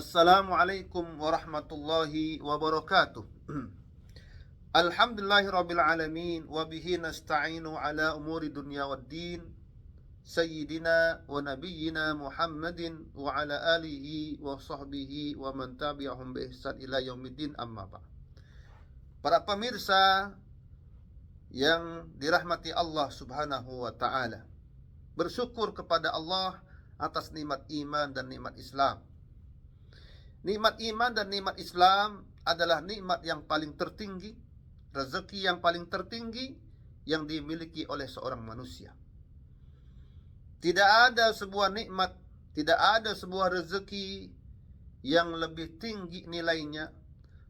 Assalamualaikum warahmatullahi wabarakatuh. Alhamdulillahirabbil alamin wa bihi nasta'inu ala umuri dunya waddin. Sayyidina wa nabiyyina Muhammadin wa ala alihi wa sahbihi wa man tabi'ahum bi ihsan ila yaumiddin, amma ba'd. Para pemirsa yang dirahmati Allah Subhanahu wa taala, bersyukur kepada Allah atas nikmat iman dan nikmat Islam. Nikmat iman dan nikmat Islam adalah nikmat yang paling tertinggi, rezeki yang paling tertinggi yang dimiliki oleh seorang manusia. Tidak ada sebuah nikmat, tidak ada sebuah rezeki yang lebih tinggi nilainya,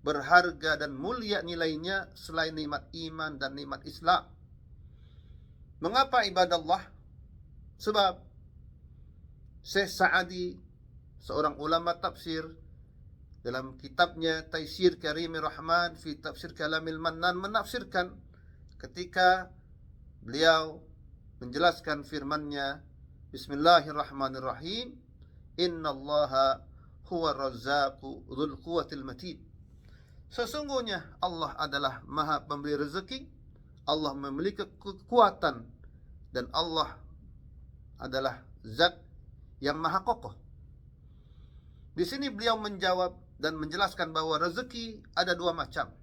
berharga dan mulia nilainya selain nikmat iman dan nikmat Islam. Mengapa ibadallah? Sebab Syekh Sa'adi, seorang ulama tafsir, dalam kitabnya Taisir Karimir Rahman fi Tafsir Kalamil Mannan, menafsirkan ketika beliau menjelaskan firman-Nya, Bismillahirrahmanirrahim, Innallaha huwa razzaqu dzul quwwatil matin. Sesungguhnya Allah adalah Maha Pemberi rezeki, Allah memiliki kekuatan, dan Allah adalah zat yang maha kokoh. Di sini beliau menjawab dan menjelaskan bahwa rezeki ada dua macam.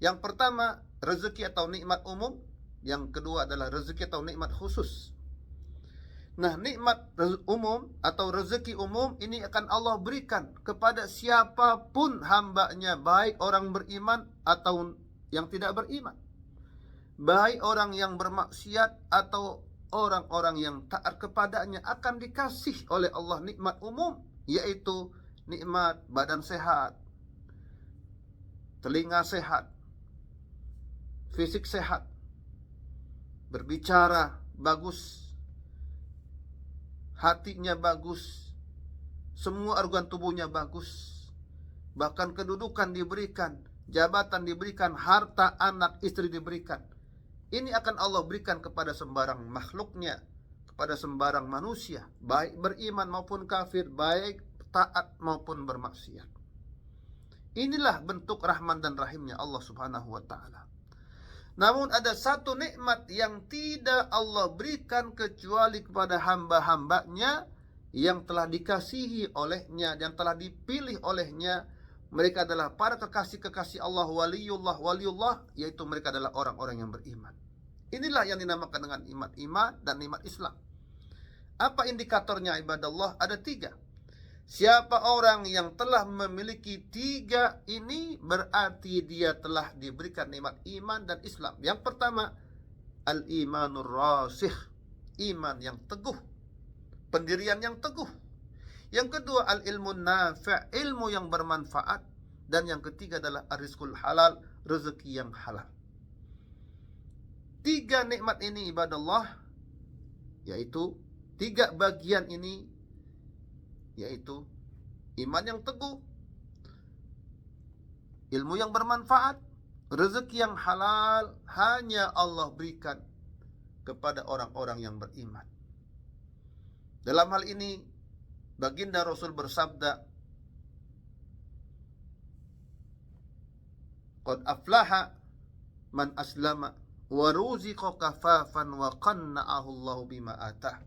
Yang pertama, rezeki atau nikmat umum. Yang kedua adalah rezeki atau nikmat khusus. Nah, nikmat umum atau rezeki umum ini akan Allah berikan kepada siapapun hambanya, baik orang beriman atau yang tidak beriman, baik orang yang bermaksiat atau orang-orang yang taat kepadanya, akan dikasih oleh Allah nikmat umum, yaitu nikmat badan sehat, telinga sehat, fisik sehat, berbicara bagus, hatinya bagus, semua organ tubuhnya bagus, bahkan kedudukan diberikan, jabatan diberikan, harta anak istri diberikan. Ini akan Allah berikan kepada sembarang makhluknya, kepada sembarang manusia, baik beriman maupun kafir, baik taat maupun bermaksiat. Inilah bentuk rahman dan rahimnya Allah Subhanahu wa ta'ala. Namun ada satu nikmat yang tidak Allah berikan kecuali kepada hamba-hambanya yang telah dikasihi olehnya, yang telah dipilih olehnya. Mereka adalah para kekasih-kekasih Allah, waliullah, yaitu mereka adalah orang-orang yang beriman. Inilah yang dinamakan dengan nikmat iman dan nikmat Islam. Apa indikatornya ibadallah? Ada tiga. Siapa orang yang telah memiliki tiga ini, berarti dia telah diberikan nikmat iman dan Islam. Yang pertama, al-imanur rasikh, iman yang teguh, pendirian yang teguh. Yang kedua, al-ilmun nafi', ilmu yang bermanfaat. Dan yang ketiga adalah ar-rizqul halal, rezeki yang halal. Tiga nikmat ini ibadallah, yaitu tiga bagian ini, yaitu iman yang teguh, ilmu yang bermanfaat, rezeki yang halal, hanya Allah berikan kepada orang-orang yang beriman. Dalam hal ini, baginda Rasul bersabda, Qad aflaha man aslama wa ruziqa kafafan wa qanna'ahu Allahu bima atah.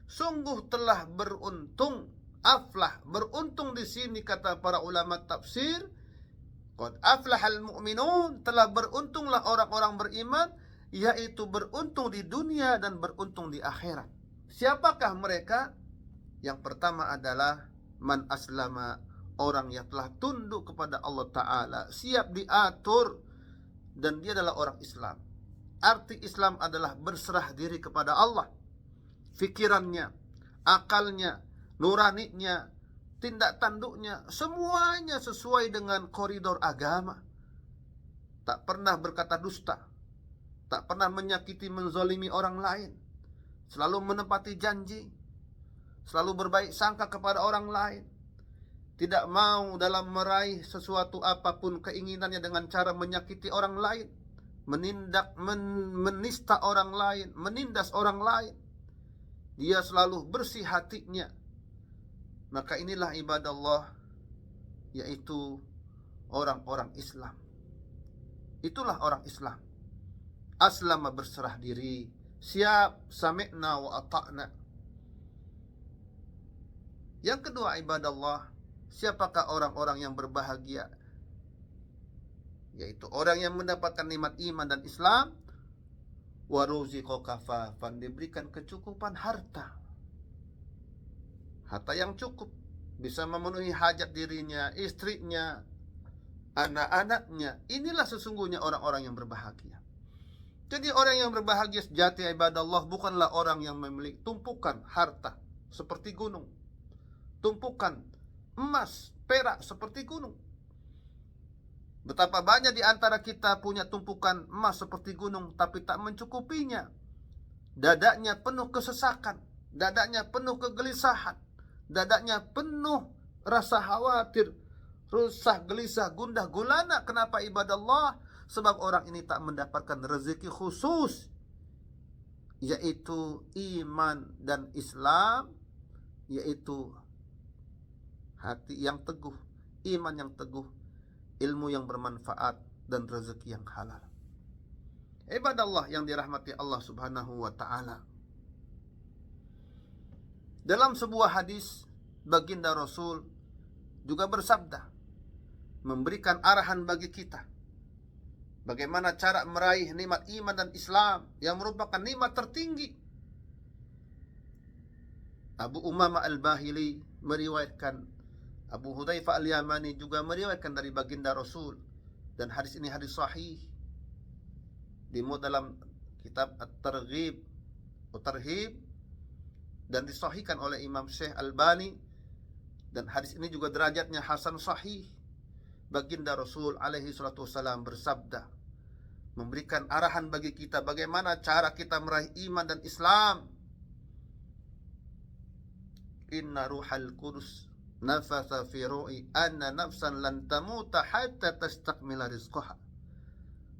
Sungguh telah beruntung, aflah, beruntung di sini kata para ulama tafsir, qad aflahal mu'minun, telah beruntunglah orang-orang beriman, yaitu beruntung di dunia dan beruntung di akhirat. Siapakah mereka? Yang pertama adalah man aslama, orang yang telah tunduk kepada Allah Ta'ala, siap diatur, dan dia adalah orang Islam. Arti Islam adalah berserah diri kepada Allah. Fikirannya, akalnya, nuraninya, tindak tanduknya, semuanya sesuai dengan koridor agama. Tak pernah berkata dusta, tak pernah menyakiti, menzalimi orang lain, selalu menepati janji, selalu berbaik sangka kepada orang lain, tidak mau dalam meraih sesuatu apapun keinginannya dengan cara menyakiti orang lain, menista orang lain, menindas orang lain. Dia selalu bersih hatinya, Maka inilah ibadah Allah, yaitu orang-orang Islam. Itulah orang Islam. Aslama, berserah diri, siap, sami'na wa ata'na. Yang kedua ibadah Allah, siapakah orang-orang yang berbahagia? Yaitu orang yang mendapatkan nikmat iman dan Islam. Wa ruziqa kafafan, diberikan kecukupan harta. Harta yang cukup, bisa memenuhi hajat dirinya, istrinya, anak-anaknya. Inilah sesungguhnya orang-orang yang berbahagia. Jadi orang yang berbahagia sejati ibadah Allah bukanlah orang yang memiliki tumpukan harta seperti gunung, tumpukan emas, perak seperti gunung. Betapa banyak di antara kita punya tumpukan emas seperti gunung, tapi tak mencukupinya. Dadanya penuh kesesakan, dadanya penuh kegelisahan, dadanya penuh rasa khawatir, resah, gelisah, gundah gulana. Kenapa ibadah Allah? Sebab orang ini tak mendapatkan rezeki khusus, yaitu iman dan Islam, yaitu hati yang teguh, iman yang teguh, ilmu yang bermanfaat, dan rezeki yang halal. Ibadah Allah yang dirahmati Allah Subhanahu wa ta'ala. Dalam sebuah hadis, baginda Rasul juga bersabda, memberikan arahan bagi kita bagaimana cara meraih nikmat iman dan Islam yang merupakan nikmat tertinggi. Abu Umamah Al-Bahili meriwayatkan, Abu Hudzaifah Al-Yamani juga meriwayatkan dari baginda Rasul, dan hadis ini hadis sahih. Dimuat dalam kitab At-Targhib wa Tarhib dan disahihkan oleh Imam Syekh Albani, dan hadis ini juga derajatnya hasan sahih. Baginda Rasul alaihi salatu wasalam bersabda, memberikan arahan bagi kita bagaimana cara kita meraih iman dan Islam. Inna ruhal qudus nafatha fi ru'i anna nafsan lan tamuta hatta tastakmila rizqaha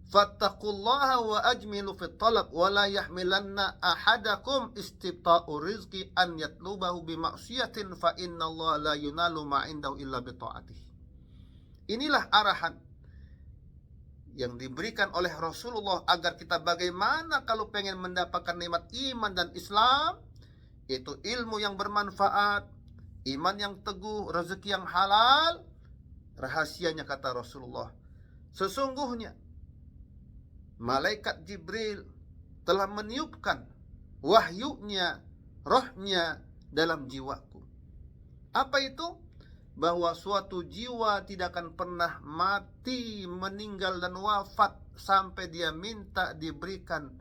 fattaqullaha wa ajmilu fit talab wa la yahmilanna ahadakum istibta'u rizqi an yatlubahu bi ma'siyatin fa innallaha la yunalu ma indahu illa bi ta'atih. Inilah arahan yang diberikan oleh Rasulullah agar kita bagaimana kalau pengen mendapatkan nikmat iman dan Islam, itu ilmu yang bermanfaat, iman yang teguh, rezeki yang halal. Rahasianya kata Rasulullah, sesungguhnya malaikat Jibril telah meniupkan wahyunya, rohnya dalam jiwaku. Apa itu? Bahwa suatu jiwa tidak akan pernah mati, meninggal dan wafat sampai dia minta diberikan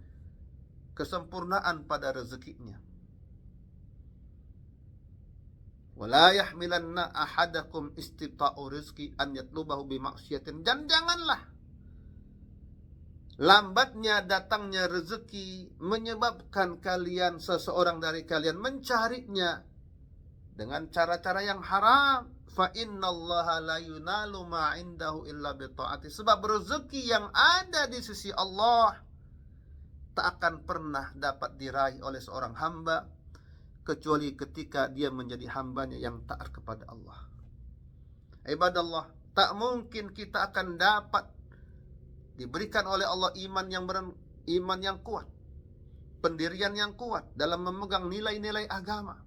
kesempurnaan pada rezekinya. Wala yahmilanna ahadakum istibta'u rizqi an yatlubahu bi maksiatin. Dan janganlah lambatnya datangnya rezeki menyebabkan kalian, seseorang dari kalian mencarinya dengan cara-cara yang haram. Fa innallaha la yunalu ma indahu illa bi ta'ati. Sebab rezeki yang ada di sisi Allah tak akan pernah dapat diraih oleh seorang hamba kecuali ketika dia menjadi hambanya yang taat kepada Allah. Ibadah Allah, tak mungkin kita akan dapat diberikan oleh Allah iman yang kuat, pendirian yang kuat dalam memegang nilai-nilai agama.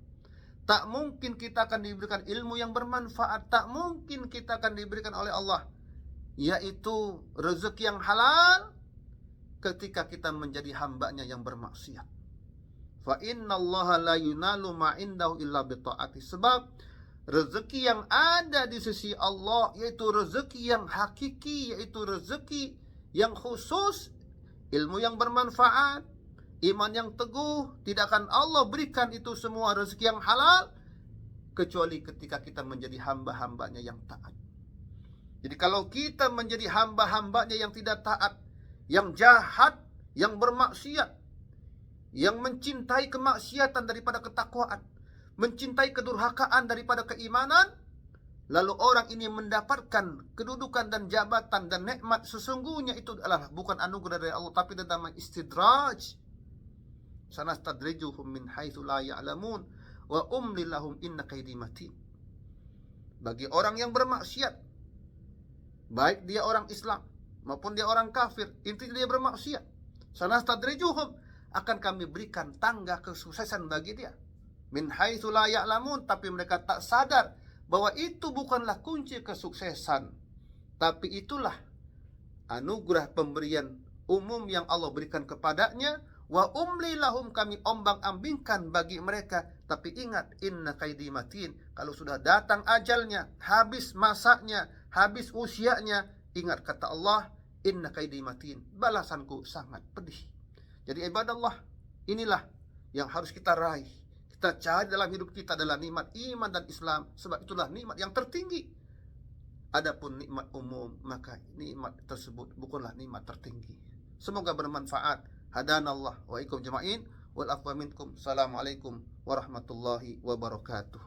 Tak mungkin kita akan diberikan ilmu yang bermanfaat, tak mungkin kita akan diberikan oleh Allah yaitu rezeki yang halal ketika kita menjadi hambanya yang bermaksiat. Fa innallaha la yunalu ma indahu illa bi ta'ati. Sebab rezeki yang ada di sisi Allah yaitu rezeki yang hakiki, yaitu rezeki yang khusus, ilmu yang bermanfaat, iman yang teguh. Tidak akan Allah berikan itu semua rezeki yang halal kecuali ketika kita menjadi hamba-hambanya yang taat. Jadi kalau kita menjadi hamba-hambanya yang tidak taat, yang jahat, yang bermaksiat, yang mencintai kemaksiatan daripada ketakwaan, mencintai kedurhakaan daripada keimanan, lalu orang ini mendapatkan kedudukan dan jabatan dan nikmat, sesungguhnya itu adalah bukan anugerah dari Allah, tapi namanya istidraj. Sanastadrijuhum min haitsu la ya'lamun wa umli lahum inna kaidi matin. bagi orang yang bermaksiat, baik dia orang Islam maupun dia orang kafir, intinya dia bermaksiat. Sanastadrijuhum, akan kami berikan tangga kesuksesan bagi dia. Min haitsu la ya'lamun, tapi mereka tak sadar bahwa itu bukanlah kunci kesuksesan, tapi itulah anugerah pemberian umum yang Allah berikan kepadanya. Wa umli lahum, kami ombang-ambingkan bagi mereka. Tapi ingat, inna kaidi matin, kalau sudah datang ajalnya, habis masanya, habis usianya, ingat kata Allah, inna kaidi matin, balasanku sangat pedih. Jadi ibadallah, inilah yang harus kita raih, kita cari dalam hidup kita, adalah nikmat iman dan Islam. Sebab itulah nikmat yang tertinggi. Adapun nikmat umum, maka nikmat tersebut bukanlah nikmat tertinggi. Semoga bermanfaat. Hadanallah wa ikum jama'in wal afwa minkum. Assalamualaikum warahmatullahi wabarakatuh.